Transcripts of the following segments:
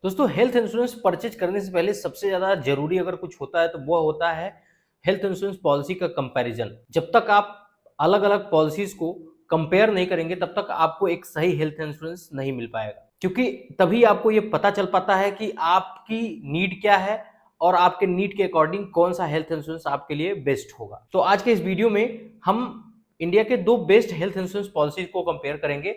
दोस्तों health insurance purchase करने से पहले सबसे ज़्यादा ज़रूरी अगर कुछ होता है तो वो होता है हेल्थ इंश्योरेंस पॉलिसी का कंपैरिजन। जब तक आप अलग-अलग पॉलिसीज़ को कंपेयर नहीं करेंगे तब तक आपको एक सही हेल्थ इंश्योरेंस नहीं मिल पाएगा। क्योंकि तभी आपको ये पता चल पाता है कि आपकी नीड क्या है और आपके नीड के अकॉर्डिंग कौन-सा हेल्थ इंश्योरेंस आपके लिए बेस्ट होगा। तो आज के इस वीडियो में हम इंडिया के 2 बेस्ट हेल्थ इंश्योरेंस पॉलिसीज़ को कंपेयर करेंगे।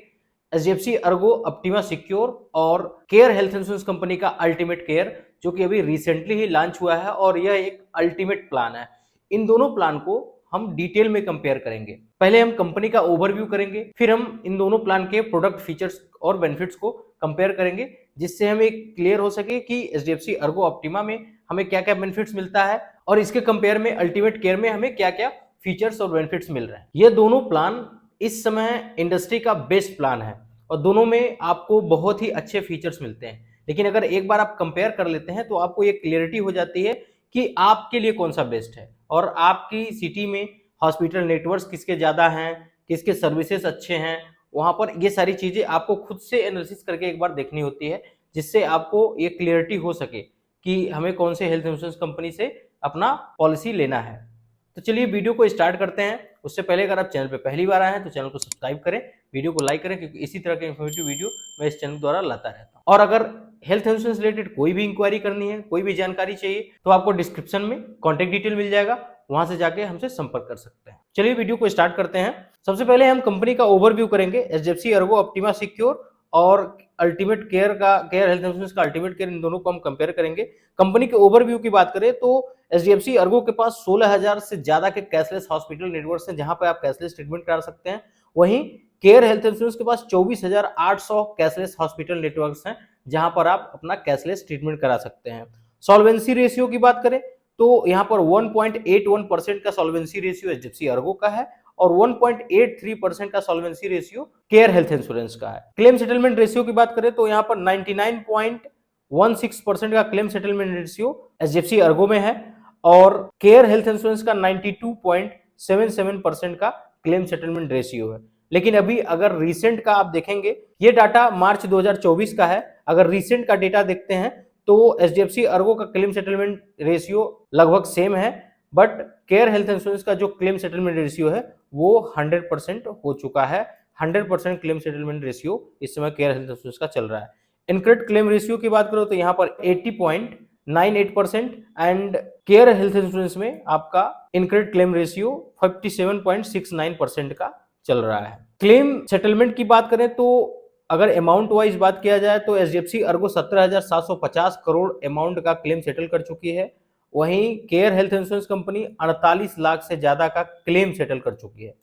एचडीएफसी अर्गो ऑप्टिमा सिक्योर और केयर हेल्थ इंश्योरेंस कंपनी का अल्टीमेट केयर, जो कि अभी रिसेंटली ही लॉन्च हुआ है और यह एक अल्टीमेट प्लान है। इन दोनों प्लान को हम डिटेल में कंपेयर करेंगे। पहले हम कंपनी का ओवरव्यू करेंगे, फिर हम इन दोनों प्लान के प्रोडक्ट फीचर्स और बेनिफिट्स को कंपेयर करेंगे, जिससे हमें क्लियर हो सके कि एचडीएफसी अर्गो ऑप्टिमा में हमें क्या क्या बेनिफिट्स मिलता है और इसके कंपेयर में अल्टीमेट केयर में हमें क्या क्या फीचर्स और बेनिफिट्स मिल रहे हैं। ये दोनों प्लान इस समय इंडस्ट्री का बेस्ट प्लान है और दोनों में आपको बहुत ही अच्छे फीचर्स मिलते हैं। लेकिन अगर एक बार आप कंपेयर कर लेते हैं तो आपको ये क्लियरिटी हो जाती है कि आपके लिए कौन सा बेस्ट है और आपकी सिटी में हॉस्पिटल नेटवर्क्स किसके ज़्यादा हैं, किसके सर्विसेज अच्छे हैं। वहाँ पर ये सारी चीज़ें आपको खुद से एनालिसिस करके एक बार देखनी होती है, जिससे आपको ये क्लियरिटी हो सके कि हमें कौन से हेल्थ इंश्योरेंस कंपनी से अपना पॉलिसी लेना है। तो चलिए वीडियो को स्टार्ट करते हैं। उससे पहले अगर आप चैनल पे पहली बार आए हैं तो चैनल को सब्सक्राइब करें, वीडियो को लाइक करें, क्योंकि इसी तरह के इन्फॉर्मेटिव वीडियो मैं इस चैनल द्वारा लाता रहता हूँ। और अगर हेल्थ इंश्योरेंस रिलेटेड कोई भी इंक्वायरी करनी है, कोई भी जानकारी चाहिए, तो आपको डिस्क्रिप्शन में कॉन्टेक्ट डिटेल मिल जाएगा, वहां से जाके हमसे संपर्क कर सकते हैं। चलिए वीडियो को स्टार्ट करते हैं। सबसे पहले हम कंपनी का ओवरव्यू करेंगे। एचडीएफसी अर्गो ऑप्टिमा सिक्योर और अल्टीमेट केयर का केयर हेल्थ इंश्योरेंस का अल्टीमेट केयर, इन दोनों को हम कंपेयर करेंगे। कंपनी के ओवरव्यू की बात करें तो एचडीएफसी अर्गो के पास 16,000 से ज्यादा के कैशलेस हॉस्पिटल नेटवर्क हैं, जहां पर आप कैशलेस ट्रीटमेंट करा सकते हैं। वहीं केयर हेल्थ इंश्योरेंस के पास 24,800 कैशलेस हॉस्पिटल नेटवर्क हैं, जहां पर आप अपना कैशलेस ट्रीटमेंट करा सकते हैं। सॉल्वेंसी रेशियो की बात करें तो यहां पर 1.81% का सॉल्वेंसी रेशियो एचडीएफसी अर्गो का है और 1.83% का solvency ratio care health insurance का है। क्लेम सेटलमेंट रेशियो की बात करें तो यहां पर 99.16% का claim settlement ratio HDFC Ergo में है और केयर हेल्थ इंश्योरेंस का 92.77% का क्लेम सेटलमेंट रेशियो है। लेकिन अभी अगर रीसेंट का आप देखेंगे, ये डाटा मार्च 2024 का है। अगर रीसेंट का डेटा देखते हैं तो एचडीएफसी अर्गो का क्लेम सेटलमेंट रेशियो लगभग सेम है, बट केयर हेल्थ इंश्योरेंस का जो क्लेम सेटलमेंट रेशियो है वो 100% हो चुका है। 100% क्लेम सेटलमेंट रेशियो इस समय केयर हेल्थ इंश्योरेंस का चल रहा है। इनकरेक्ट क्लेम रेशियो की बात करो तो यहाँ पर 80.98% एंड केयर हेल्थ इंश्योरेंस में आपका इनकरेक्ट क्लेम रेशियो 57.69% का चल रहा है। क्लेम सेटलमेंट की बात करें तो अगर अमाउंट वाइज बात किया जाए तो एचडीएफसी अर्गो 17,750 करोड़ अमाउंट का क्लेम सेटल कर चुकी है। वहीं care health insurance company 48 lakh से ज्यादा का क्लेम सेटल कर चुकी है।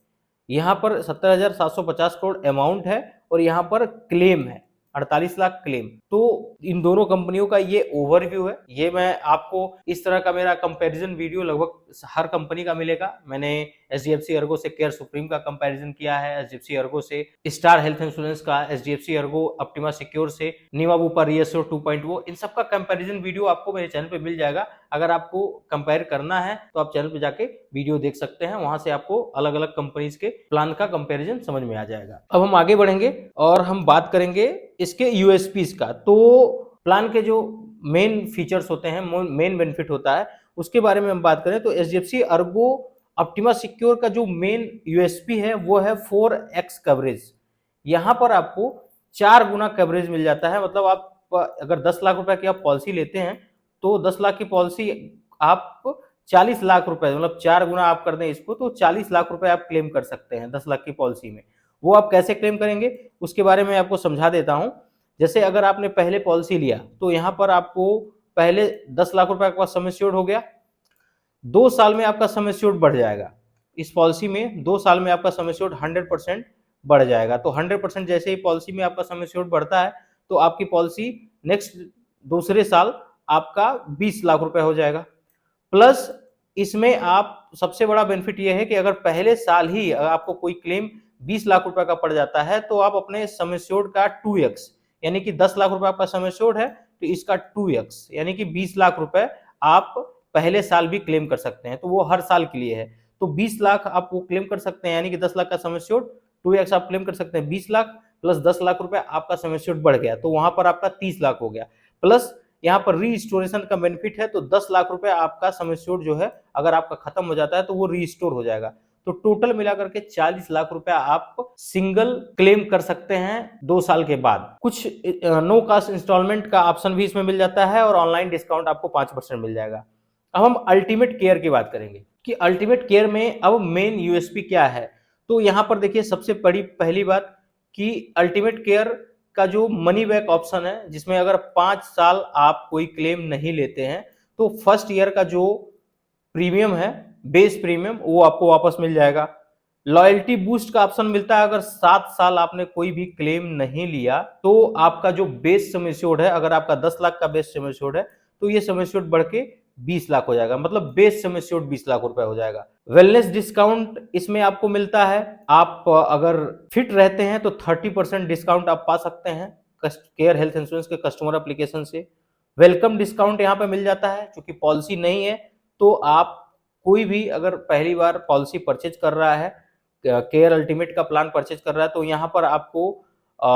यहाँ पर 17,750 करोड़ अमाउंट है और यहाँ पर क्लेम है 48 लाख क्लेम। तो इन दोनों कंपनियों का ये ओवरव्यू है। ये मैं आपको इस तरह का मेरा कंपैरिजन वीडियो लगभग हर कंपनी का मिलेगा। मैंने एचडीएफसी अर्गो से केयर सुप्रीम का कंपैरिजन किया है, एचडीएफसी अर्गो से स्टार हेल्थ इंश्योरेंस का, एचडीएफसी अर्गो ऑप्टिमा सिक्योर से निवा बुपा रिएश्योर 2.0, इन सब का कंपैरिजन वीडियो आपको मेरे चैनल पे मिल जाएगा। अगर आपको कंपेयर करना है तो आप चैनल पे जाके वीडियो देख सकते हैं, वहां से आपको अलग अलग कंपनीज के प्लान का कंपैरिजन समझ में आ जाएगा। अब हम आगे बढ़ेंगे और हम बात करेंगे इसके यूएसपीज का। तो प्लान के जो मेन फीचर्स होते हैं, मेन बेनिफिट होता है, उसके बारे में हम बात करें तो एचडीएफसी अर्गो ऑप्टिमा सिक्योर का जो मेन यूएसपी है वो है 4x कवरेज। यहां पर आपको 4 गुना कवरेज मिल जाता है। मतलब आप अगर 10 लाख रुपए की आप पॉलिसी लेते हैं तो 10 लाख की पॉलिसी आप 40 लाख रुपए, मतलब 4 गुना आप कर दें इसको तो 40 लाख रुपए आप क्लेम कर सकते हैं 10 लाख की पॉलिसी में। वो आप कैसे क्लेम करेंगे उसके बारे में आपको समझा देता हूं। जैसे अगर आपने पहले पॉलिसी लिया तो यहाँ पर आपको पहले 10 लाख रुपए आपका सम एश्योर्ड हो गया। 2 साल में आपका सम एश्योर्ड बढ़ जाएगा। इस पॉलिसी में 2 साल में आपका सम एश्योर्ड 100% बढ़ जाएगा। तो 100% जैसे ही पॉलिसी में आपका सम एश्योर्ड बढ़ता है तो आपकी पॉलिसी नेक्स्ट दूसरे साल आपका 20 लाख रुपए हो जाएगा। प्लस इसमें आप सबसे बड़ा बेनिफिट यह है कि अगर पहले साल ही आपको कोई क्लेम 20 लाख रुपए का पड़ जाता है तो आप अपने सम एश्योर्ड का 2x, यानी कि 10 लाख रुपए आपका सम एश्योर्ड है तो इसका 2x यानी कि 20 लाख रुपए आप पहले साल भी क्लेम कर सकते हैं। तो वो हर साल के लिए है। तो 20 लाख आप वो क्लेम कर सकते हैं, यानी कि 10 लाख का सम एश्योर्ड 2x आप क्लेम कर सकते हैं। 20 लाख प्लस 10 लाख रुपए आपका सम एश्योर्ड बढ़ गया तो वहां पर आपका 30 लाख हो गया। प्लस यहाँ पर रीस्टोरेशन का बेनिफिट है, तो 10 लाख रुपए आपका सम एश्योर्ड जो है अगर आपका खत्म हो जाता है तो वो रीस्टोर हो जाएगा। तो टोटल मिलाकर के 40 लाख रुपया आप सिंगल क्लेम कर सकते हैं 2 साल के बाद। कुछ नो कास्ट इंस्टॉलमेंट का ऑप्शन भी इसमें मिल जाता है और ऑनलाइन डिस्काउंट आपको 5% मिल जाएगा। अब हम अल्टीमेट केयर की बात करेंगे कि अल्टीमेट केयर में अब मेन यूएसपी क्या है। तो यहाँ पर देखिए सबसे बड़ी पहली बात कि अल्टीमेट केयर का जो मनी बैक ऑप्शन है, जिसमें अगर 5 साल आप कोई क्लेम नहीं लेते हैं तो फर्स्ट ईयर का जो प्रीमियम है, बेस प्रीमियम, वो आपको वापस मिल जाएगा। लॉयल्टी बूस्ट का ऑप्शन मिलता है, अगर 7 साल आपने कोई भी क्लेम नहीं लिया तो आपका जो बेस सम एश्योर्ड है, अगर आपका 10 लाख का बेस सम एश्योर्ड है तो ये सम एश्योर्ड बढ़ के 20 लाख हो जाएगा, मतलब बेस सम एश्योर्ड 20 लाख रुपए हो जाएगा। वेलनेस डिस्काउंट इसमें आपको मिलता है, आप अगर फिट रहते हैं तो 30% डिस्काउंट आप पा सकते हैं केयर हेल्थ इंश्योरेंस के कस्टमर एप्लीकेशन से। वेलकम डिस्काउंट यहाँ पे मिल जाता है, क्योंकि पॉलिसी नहीं है तो आप कोई भी अगर पहली बार पॉलिसी परचेज कर रहा है, केयर अल्टीमेट का प्लान परचेज कर रहा है, तो यहाँ पर आपको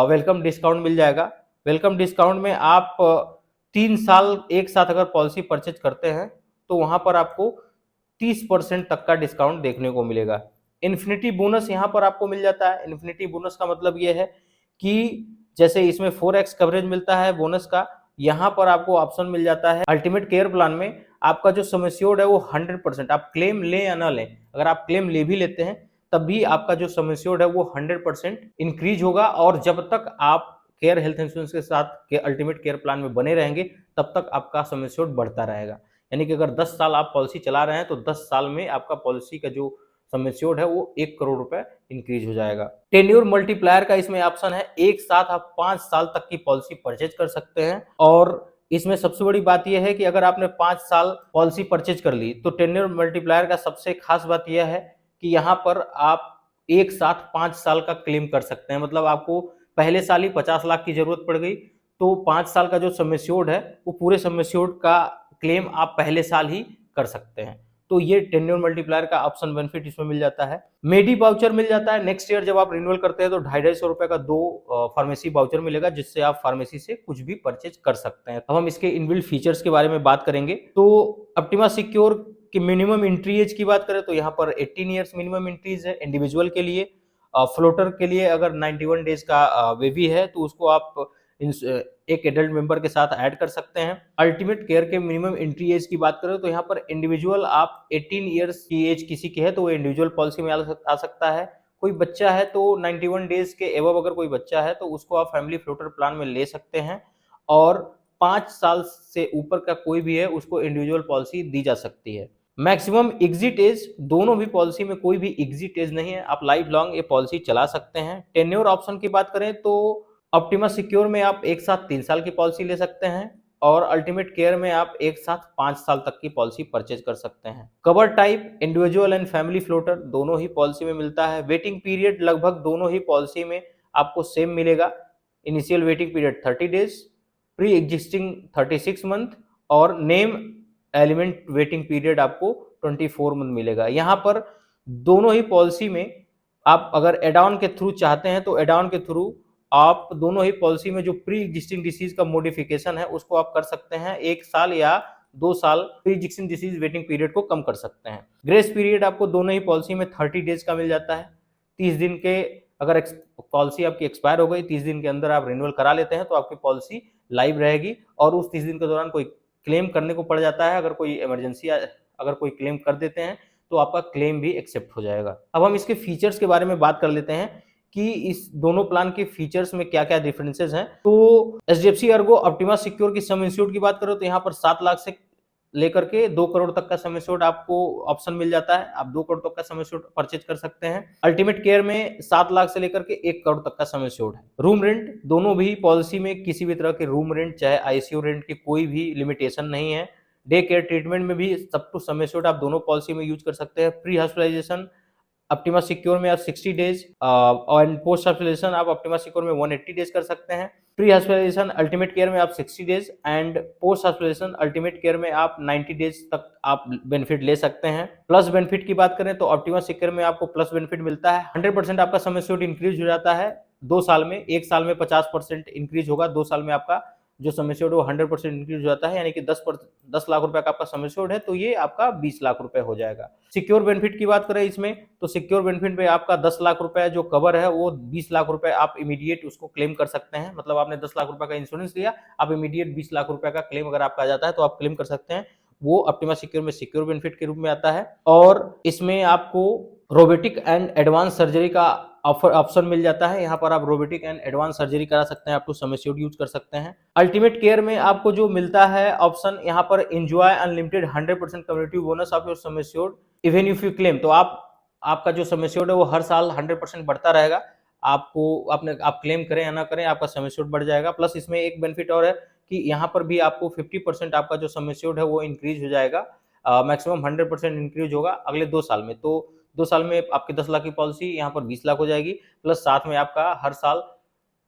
वेलकम डिस्काउंट मिल जाएगा। वेलकम डिस्काउंट में आप 3 साल एक साथ अगर पॉलिसी परचेज करते हैं तो वहां पर आपको 30% तक का डिस्काउंट देखने को मिलेगा। इन्फिनिटी बोनस यहाँ पर आपको मिल जाता है। इन्फिनिटी बोनस का मतलब ये है कि जैसे इसमें 4x कवरेज मिलता है बोनस का, यहाँ पर आपको ऑप्शन मिल जाता है अल्टीमेट केयर प्लान में आपका जो सम एश्योर्ड है वो 100%, आप क्लेम लें या ना लें, अगर आप क्लेम ले भी लेते हैं तब भी आपका जो सम एश्योर्ड है वो 100% इंक्रीज होगा, और जब तक आप केयर हेल्थ इंश्योरेंस के साथ के अल्टीमेट केयर प्लान में बने रहेंगे तब तक आपका सम एश्योर्ड बढ़ता रहेगा। यानी कि अगर 10 साल आप पॉलिसी चला रहे हैं तो 10 साल में आपका पॉलिसी का जो सम एश्योर्ड है वो 1 करोड़ रुपए इंक्रीज हो जाएगा। टेन्योर मल्टीप्लायर का इसमें ऑप्शन है, एक साथ आप 5 साल तक की पॉलिसी परचेज कर सकते हैं। और इसमें सबसे बड़ी बात यह है कि अगर आपने 5 साल पॉलिसी परचेज कर ली तो टेन्योर मल्टीप्लायर का सबसे खास बात यह है कि यहाँ पर आप एक साथ 5 साल का क्लेम कर सकते हैं। मतलब आपको पहले साल ही 50 लाख की जरूरत पड़ गई तो 5 साल का जो सम एश्योर्ड है वो पूरे सम एश्योर्ड का क्लेम आप पहले साल ही कर सकते हैं। तो ये टेन्योर मल्टीप्लायर का ऑप्शन बेनिफिट इसमें मिल जाता है। मेडी वाउचर मिल जाता है, नेक्स्ट ईयर जब आप रिन्यूअल करते हैं तो 250 रुपए का 2 फार्मेसी वाउचर मिलेगा, जिससे आप फार्मेसी से कुछ भी परचेज कर सकते हैं। अब हम इसके इनबिल्ट फीचर्स के बारे में बात करेंगे। तो ऑप्टिमा सिक्योर की मिनिमम एंट्री एज की बात करें तो यहाँ पर 18 ईयर्स मिनिमम एंट्रीज है इंडिविजुअल के लिए। फ्लोटर के लिए अगर 91 डेज का बेबी है तो उसको आप एक एडल्ट मेंबर के साथ ऐड कर सकते हैं। अल्टीमेट केयर के मिनिमम एंट्री एज की बात करें तो यहाँ पर इंडिविजुअल आप 18 ईयर्स की एज किसी की है तो वो इंडिविजुअल पॉलिसी में आ सकता है। कोई बच्चा है तो 91 डेज के एबव अगर कोई बच्चा है तो उसको आप फैमिली फ्लोटर प्लान में ले सकते हैं, और 5 साल से ऊपर का कोई भी है उसको इंडिविजुअल पॉलिसी दी जा सकती है। मैक्सिमम एग्जिट एज, दोनों भी पॉलिसी में कोई भी एग्जिट एज नहीं है, आप लाइफ लॉन्ग ये पॉलिसी चला सकते हैं। टेन्योर ऑप्शन की बात करें तो ऑप्टिमा सिक्योर में आप एक साथ 3 साल की पॉलिसी ले सकते हैं, और अल्टीमेट केयर में आप एक साथ 5 साल तक की पॉलिसी परचेज कर सकते हैं। Cover type individual and family floater दोनों ही पॉलिसी में मिलता है। वेटिंग पीरियड लगभग दोनों ही पॉलिसी में आपको सेम मिलेगा। Initial waiting period 30 days, pre existing 36 month, और नेम एलिमेंट वेटिंग पीरियड आपको 24 मंथ मिलेगा। यहाँ पर दोनों ही पॉलिसी में आप अगर एड ऑन के थ्रू चाहते हैं तो एड ऑन के थ्रू आप दोनों ही पॉलिसी में जो प्री एग्जिस्टिंग डिसीज का मॉडिफिकेशन है उसको आप कर सकते हैं, 1 साल या 2 साल pre existing disease waiting period को कम कर सकते हैं। ग्रेस पीरियड आपको दोनों ही पॉलिसी में 30 डेज का मिल जाता है। 30 दिन के अगर पॉलिसी आपकी एक्सपायर हो गई, 30 दिन के अंदर आप रिन्यूअल करा लेते हैं तो आपकी पॉलिसी लाइव रहेगी, और उस 30 दिन के दौरान कोई क्लेम करने को पड़ जाता है, अगर कोई इमरजेंसी अगर कोई क्लेम कर देते हैं तो आपका क्लेम भी एक्सेप्ट हो जाएगा। अब हम इसके फीचर्स के बारे में बात कर लेते हैं कि इस दोनों प्लान के फीचर्स में क्या क्या डिफरेंसेस हैं। तो एचडीएफसी अर्गो ऑप्टिमा सिक्योर की सम इंश्योर्ड की बात करो तो यहाँ पर 7 लाख से लेकर के 2 करोड़ तक का सम इंश्योर्ड आपको ऑप्शन मिल जाता है, आप 2 करोड़ तक का सम इंश्योर्ड परचेज कर सकते हैं। अल्टीमेट केयर में 7 लाख से लेकर के 1 करोड़ तक का सम इंश्योर्ड है। रूम रेंट, दोनों भी पॉलिसी में किसी भी तरह के रूम रेंट चाहे आईसीयू रेंट की कोई भी लिमिटेशन नहीं है। डे केयर ट्रीटमेंट में भी सब कुछ सम इंश्योर्ड आप दोनों पॉलिसी में यूज कर सकते हैं। प्री हॉस्पिटलाइजेशन ऑप्टिमा सिक्योर में आप 60 डेज और पोस्ट हॉस्पिटलाइजेशन आप ऑप्टिमा सिक्योर में 180 डेज कर सकते हैं। प्री हॉस्पिटलाइजेशन अल्टीमेट केयर में आप 60 days and post hospitalisation ultimate care में आप 90 डेज तक आप बेनिफिट ले सकते हैं। प्लस बेनिफिट की बात करें तो ऑप्टिमा सिक्योर में आपको प्लस बेनिफिट मिलता है, 100% आपका सम एश्योर्ड इंक्रीज हो जाता है 2 साल में। 1 साल में 50% इंक्रीज होगा, 2 साल में आपका जो सम एश्योर्ड वो 100% इंक्रीज हो जाता है, यानी कि 10 लाख रुपए का आपका सम एश्योर्ड है तो ये आपका 20 लाख रुपए हो जाएगा। सिक्योर बेनिफिट की बात करें इसमें, तो सिक्योर बेनिफिट में आपका 10 लाख रुपए जो कवर है वो 20 लाख रुपए आप इमीडिएट उसको क्लेम कर सकते हैं। मतलब आपने 10 लाख रुपए का इंश्योरेंस लिया, आप इमीडिएट 20 लाख रुपए का क्लेम अगर आपका आ जाता है तो आप क्लेम कर सकते हैं। वो ऑप्टिमा सिक्योर में सिक्योर बेनिफिट के रूप में आता है। और इसमें आपको रोबोटिक एंड एडवांस सर्जरी का ऑप्शन मिल जाता है। यहाँ पर आप रोबोटिक एंड एडवांस सर्जरी करा सकते हैं, आप टू सम एश्योर्ड यूज कर सकते हैं। अल्टीमेट केयर में आपको जो मिलता है ऑप्शन, यहाँ पर enjoy unlimited 100% community bonus of your sum assured even if you claim. तो आपका जो सम एश्योर्ड है वो हर साल 100% बढ़ता रहेगा। आप क्लेम करें या ना करें, आपका सम एश्योर्ड बढ़ जाएगा। प्लस इसमें एक बेनिफिट और है कि यहाँ पर भी आपको 50% आपका जो सम एश्योर्ड है वो इंक्रीज हो जाएगा। मैक्सिमम 100% इंक्रीज होगा अगले 2 साल में। तो 2 साल में आपकी 10 लाख की पॉलिसी यहाँ पर 20 लाख हो जाएगी, प्लस साथ में आपका हर साल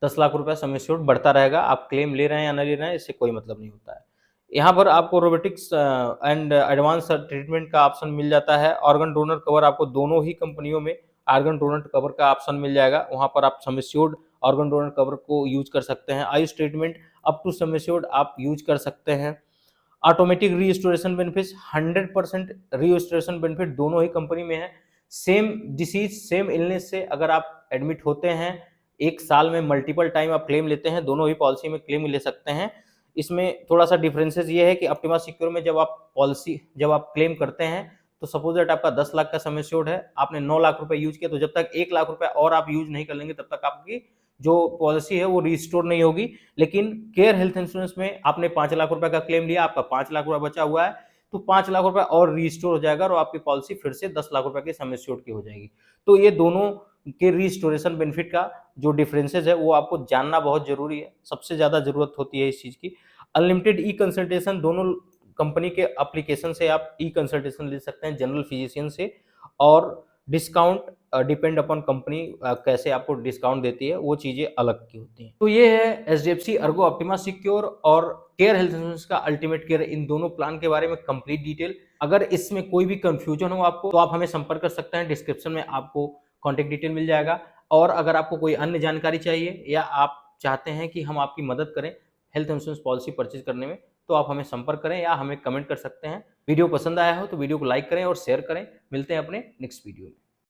10 लाख रुपए सम एश्योर्ड बढ़ता रहेगा। आप क्लेम ले रहे हैं या ना ले रहे हैं, इससे कोई मतलब नहीं होता है। यहाँ पर आपको रोबोटिक्स एंड एडवांस ट्रीटमेंट का ऑप्शन मिल जाता है। ऑर्गन डोनर कवर आपको दोनों ही कंपनियों में ऑर्गन डोनर कवर का ऑप्शन मिल जाएगा। वहाँ पर आप sum assured organ donor cover को यूज कर सकते हैं। Ayush treatment up to sum assured आप यूज कर सकते हैं। Automatic restoration benefit 100% restoration benefit दोनों ही कंपनी में है। सेम डिसीज सेम इलनेस से अगर आप एडमिट होते हैं, 1 साल में मल्टीपल टाइम आप क्लेम लेते हैं, दोनों ही पॉलिसी में क्लेम ले सकते हैं। इसमें थोड़ा सा डिफरेंसेस ये है कि ऑप्टिमा सिक्योर में जब आप क्लेम करते हैं तो सपोज दैट आपका 10 लाख का सम एश्योर्ड है, आपने 9 लाख रुपए यूज किया, तो जब तक 1 लाख रुपए और आप यूज नहीं कर लेंगे तब तक आपकी जो पॉलिसी है वो रिस्टोर नहीं होगी। लेकिन केयर हेल्थ इंश्योरेंस में आपने 5 लाख रुपए का क्लेम लिया, आपका 5 लाख रुपए बचा हुआ है, तो 5 लाख रुपए और रिस्टोर हो जाएगा और आपकी पॉलिसी फिर से 10 लाख रुपए की सम एश्योर्ड की हो जाएगी। तो ये दोनों के रिस्टोरेशन बेनिफिट का जो डिफरेंसेस है वो आपको जानना बहुत जरूरी है, सबसे ज्यादा जरूरत होती है इस चीज की। अनलिमिटेड ई कंसल्टेशन, दोनों कंपनी के एप्लीकेशन से आप ई कंसल्टेशन ले सकते हैं जनरल फिजिशियन से। और डिस्काउंट डिपेंड अपॉन कंपनी कैसे आपको डिस्काउंट देती है, वो चीजें अलग की होती हैं। तो ये है एचडीएफसी अर्गो ऑप्टिमा सिक्योर और केयर हेल्थ इंश्योरेंस का अल्टीमेट केयर, इन दोनों प्लान के बारे में कंप्लीट डिटेल। अगर इसमें कोई भी कंफ्यूजन हो आपको तो आप हमें संपर्क कर सकते हैं, डिस्क्रिप्शन में आपको कॉन्टेक्ट डिटेल मिल जाएगा। और अगर आपको कोई अन्य जानकारी चाहिए या आप चाहते हैं कि हम आपकी मदद करें हेल्थ इंश्योरेंस पॉलिसी परचेज करने में, तो आप हमें संपर्क करें या हमें कमेंट कर सकते हैं। वीडियो पसंद आया हो तो वीडियो को लाइक करें और शेयर करें। मिलते हैं अपने नेक्स्ट वीडियो में।